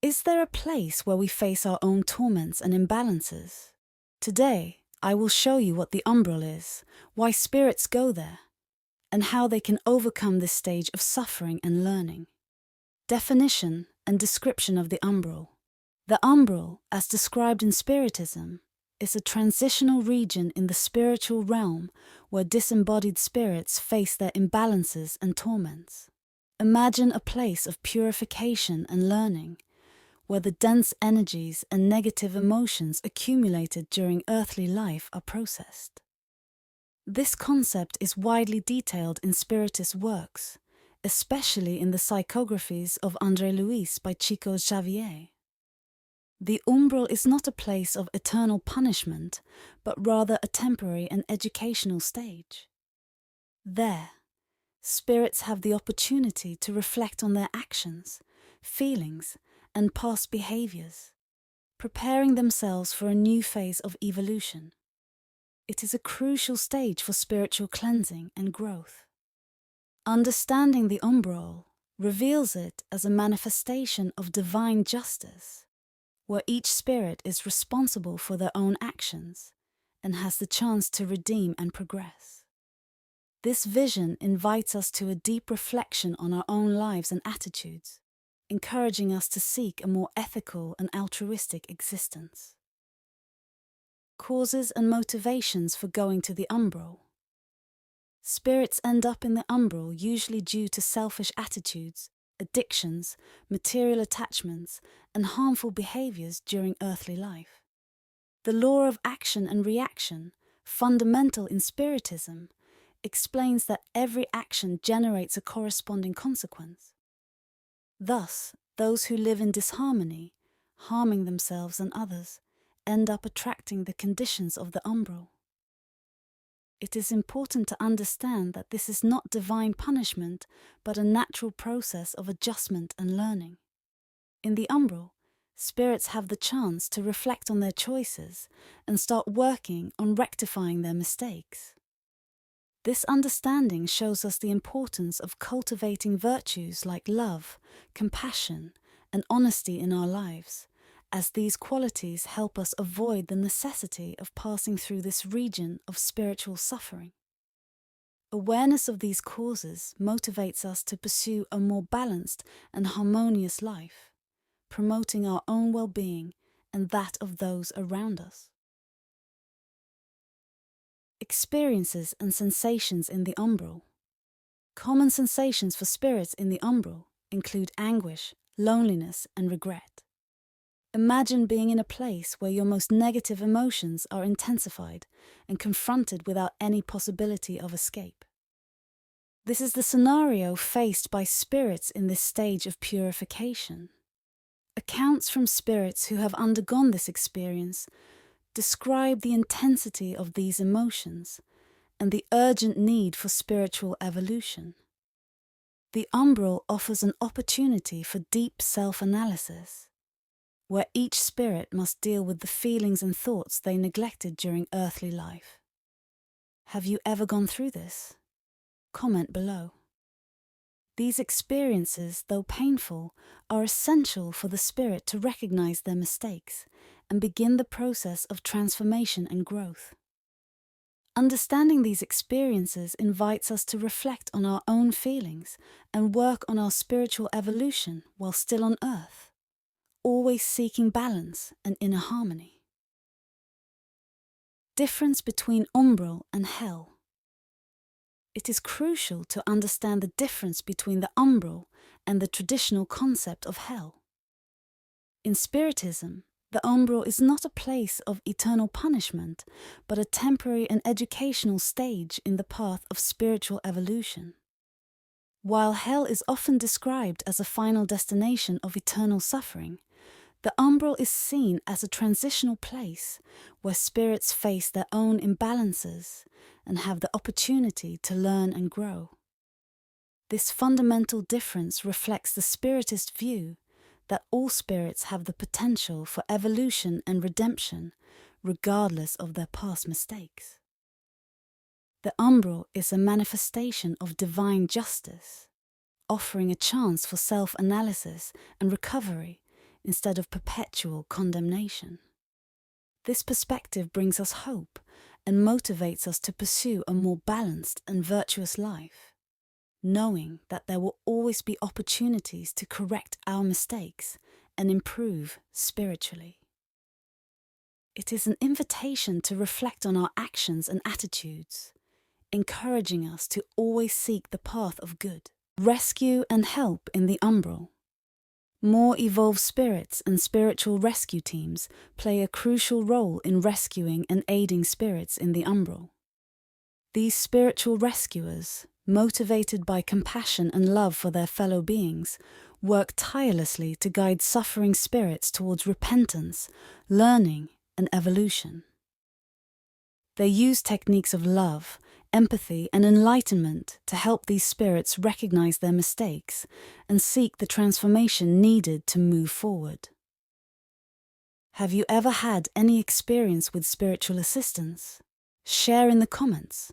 Is there a place where we face our own torments and imbalances? Today, I will show you what the umbral is, why spirits go there, and how they can overcome this stage of suffering and learning. Definition and description of the umbral. The umbral, as described in Spiritism, is a transitional region in the spiritual realm where disembodied spirits face their imbalances and torments. Imagine a place of purification and learning, where the dense energies and negative emotions accumulated during earthly life are processed. This concept is widely detailed in Spiritist works, especially in the psychographies of André Luis by Chico Xavier. The umbral is not a place of eternal punishment, but rather a temporary and educational stage. There, spirits have the opportunity to reflect on their actions, feelings, and past behaviors, preparing themselves for a new phase of evolution. It is a crucial stage for spiritual cleansing and growth. Understanding the umbral reveals it as a manifestation of divine justice, where each spirit is responsible for their own actions and has the chance to redeem and progress. This vision invites us to a deep reflection on our own lives and attitudes, encouraging us to seek a more ethical and altruistic existence. Causes and motivations for going to the umbral. Spirits end up in the umbral usually due to selfish attitudes, addictions, material attachments, and harmful behaviors during earthly life. The law of action and reaction, fundamental in Spiritism, explains that every action generates a corresponding consequence. Thus, those who live in disharmony, harming themselves and others, end up attracting the conditions of the umbral. It is important to understand that this is not divine punishment, but a natural process of adjustment and learning. In the umbral, spirits have the chance to reflect on their choices and start working on rectifying their mistakes. This understanding shows us the importance of cultivating virtues like love, compassion, and honesty in our lives, as these qualities help us avoid the necessity of passing through this region of spiritual suffering. Awareness of these causes motivates us to pursue a more balanced and harmonious life, promoting our own well-being and that of those around us. Experiences and sensations in the umbral. Common sensations for spirits in the umbral include anguish, loneliness, and regret. Imagine being in a place where your most negative emotions are intensified and confronted without any possibility of escape. This is the scenario faced by spirits in this stage of purification. Accounts from spirits who have undergone this experience describe the intensity of these emotions and the urgent need for spiritual evolution. The umbral offers an opportunity for deep self-analysis, where each spirit must deal with the feelings and thoughts they neglected during earthly life. Have you ever gone through this? Comment below. These experiences, though painful, are essential for the spirit to recognize their mistakes and begin the process of transformation and growth. Understanding these experiences invites us to reflect on our own feelings and work on our spiritual evolution while still on earth, always seeking balance and inner harmony. Difference between umbral and hell. It is crucial to understand the difference between the umbral and the traditional concept of hell. In Spiritism, the umbral is not a place of eternal punishment, but a temporary and educational stage in the path of spiritual evolution. While hell is often described as a final destination of eternal suffering, the umbral is seen as a transitional place where spirits face their own imbalances and have the opportunity to learn and grow. This fundamental difference reflects the Spiritist view that all spirits have the potential for evolution and redemption, regardless of their past mistakes. The umbral is a manifestation of divine justice, offering a chance for self-analysis and recovery instead of perpetual condemnation. This perspective brings us hope and motivates us to pursue a more balanced and virtuous life, knowing that there will always be opportunities to correct our mistakes and improve spiritually. It is an invitation to reflect on our actions and attitudes, encouraging us to always seek the path of good. Rescue and help in the Umbral. More evolved spirits and spiritual rescue teams play a crucial role in rescuing and aiding spirits in the Umbral. These spiritual rescuers, motivated by compassion and love for their fellow beings, work tirelessly to guide suffering spirits towards repentance, learning, and evolution. They use techniques of love, empathy, and enlightenment to help these spirits recognize their mistakes and seek the transformation needed to move forward. Have you ever had any experience with spiritual assistance? Share in the comments.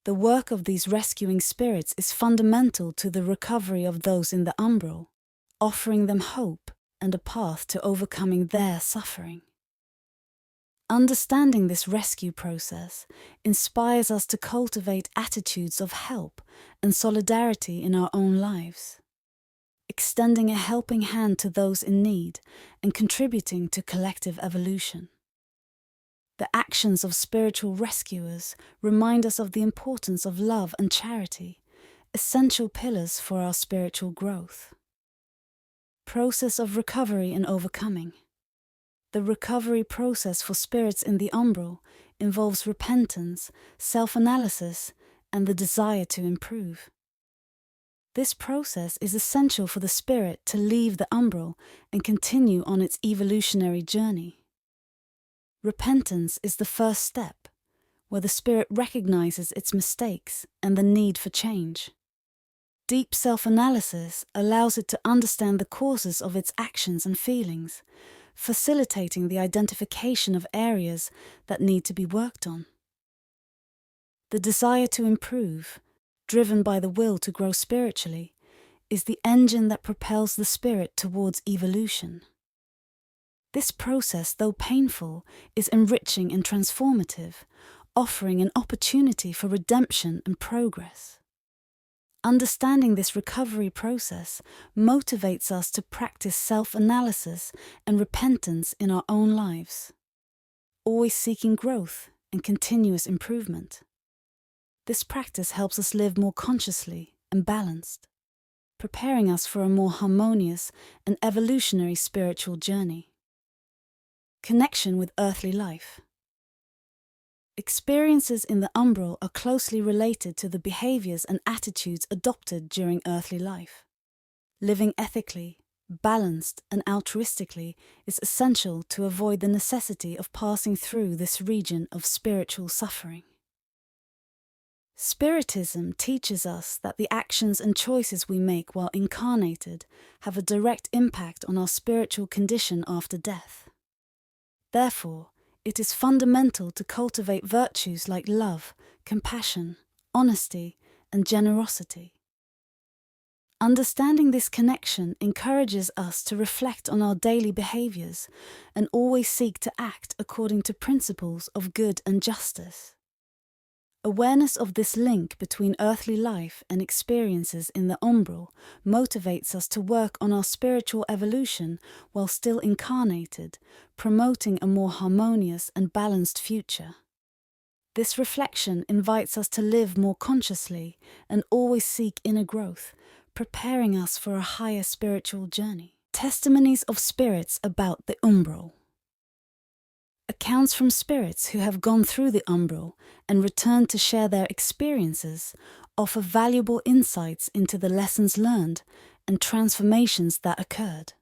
The work of these rescuing spirits is fundamental to the recovery of those in the Umbral, offering them hope and a path to overcoming their suffering. Understanding this rescue process inspires us to cultivate attitudes of help and solidarity in our own lives, extending a helping hand to those in need and contributing to collective evolution. The actions of spiritual rescuers remind us of the importance of love and charity, essential pillars for our spiritual growth. Process of recovery and overcoming. The recovery process for spirits in the Umbral involves repentance, self-analysis, and the desire to improve. This process is essential for the spirit to leave the Umbral and continue on its evolutionary journey. Repentance is the first step, where the spirit recognizes its mistakes and the need for change. Deep self-analysis allows it to understand the causes of its actions and feelings, facilitating the identification of areas that need to be worked on. The desire to improve, driven by the will to grow spiritually, is the engine that propels the spirit towards evolution. This process, though painful, is enriching and transformative, offering an opportunity for redemption and progress. Understanding this recovery process motivates us to practice self-analysis and repentance in our own lives, always seeking growth and continuous improvement. This practice helps us live more consciously and balanced, preparing us for a more harmonious and evolutionary spiritual journey. Connection with earthly life. Experiences in the Umbral are closely related to the behaviors and attitudes adopted during earthly life. Living ethically, balanced, and altruistically is essential to avoid the necessity of passing through this region of spiritual suffering. Spiritism teaches us that the actions and choices we make while incarnated have a direct impact on our spiritual condition after death. Therefore, it is fundamental to cultivate virtues like love, compassion, honesty, and generosity. Understanding this connection encourages us to reflect on our daily behaviors and always seek to act according to principles of good and justice. Awareness of this link between earthly life and experiences in the Umbral motivates us to work on our spiritual evolution while still incarnated, promoting a more harmonious and balanced future. This reflection invites us to live more consciously and always seek inner growth, preparing us for a higher spiritual journey. Testimonies of spirits about the Umbral. Accounts from spirits who have gone through the Umbral and returned to share their experiences offer valuable insights into the lessons learned and transformations that occurred.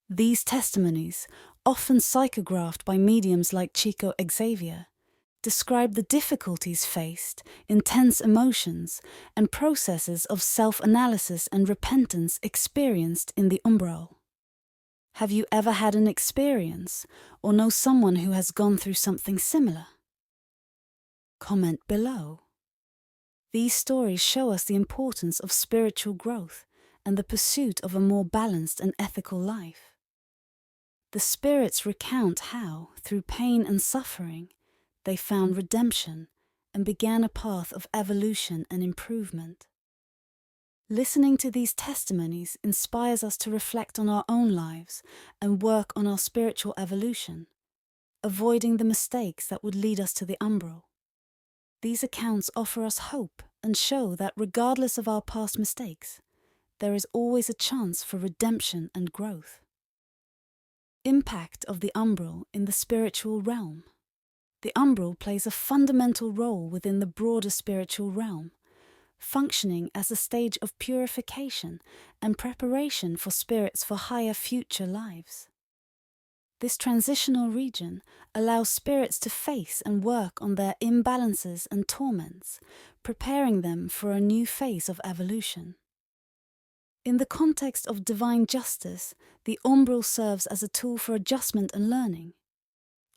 These testimonies, often psychographed by mediums like Chico Xavier, describe the difficulties faced, intense emotions, and processes of self-analysis and repentance experienced in the Umbral. Have you ever had an experience or know someone who has gone through something similar? Comment below. These stories show us the importance of spiritual growth and the pursuit of a more balanced and ethical life. The spirits recount how, through pain and suffering, they found redemption and began a path of evolution and improvement. Listening to these testimonies inspires us to reflect on our own lives and work on our spiritual evolution, avoiding the mistakes that would lead us to the umbral. These accounts offer us hope and show that regardless of our past mistakes, there is always a chance for redemption and growth. Impact of the umbral in the spiritual realm. The umbral plays a fundamental role within the broader spiritual realm, functioning as a stage of purification and preparation for spirits for higher future lives. This transitional region allows spirits to face and work on their imbalances and torments, preparing them for a new phase of evolution. In the context of divine justice, the umbral serves as a tool for adjustment and learning,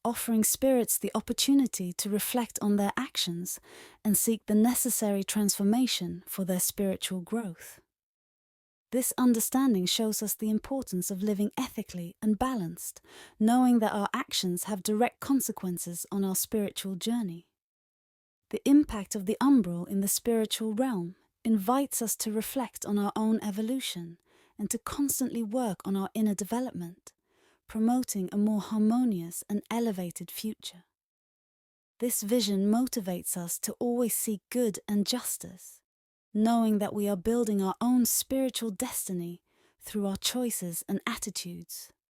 offering spirits the opportunity to reflect on their actions and seek the necessary transformation for their spiritual growth. This understanding shows us the importance of living ethically and balanced, knowing that our actions have direct consequences on our spiritual journey. The impact of the umbral in the spiritual realm invites us to reflect on our own evolution and to constantly work on our inner development, promoting a more harmonious and elevated future. This vision motivates us to always seek good and justice, knowing that we are building our own spiritual destiny through our choices and attitudes.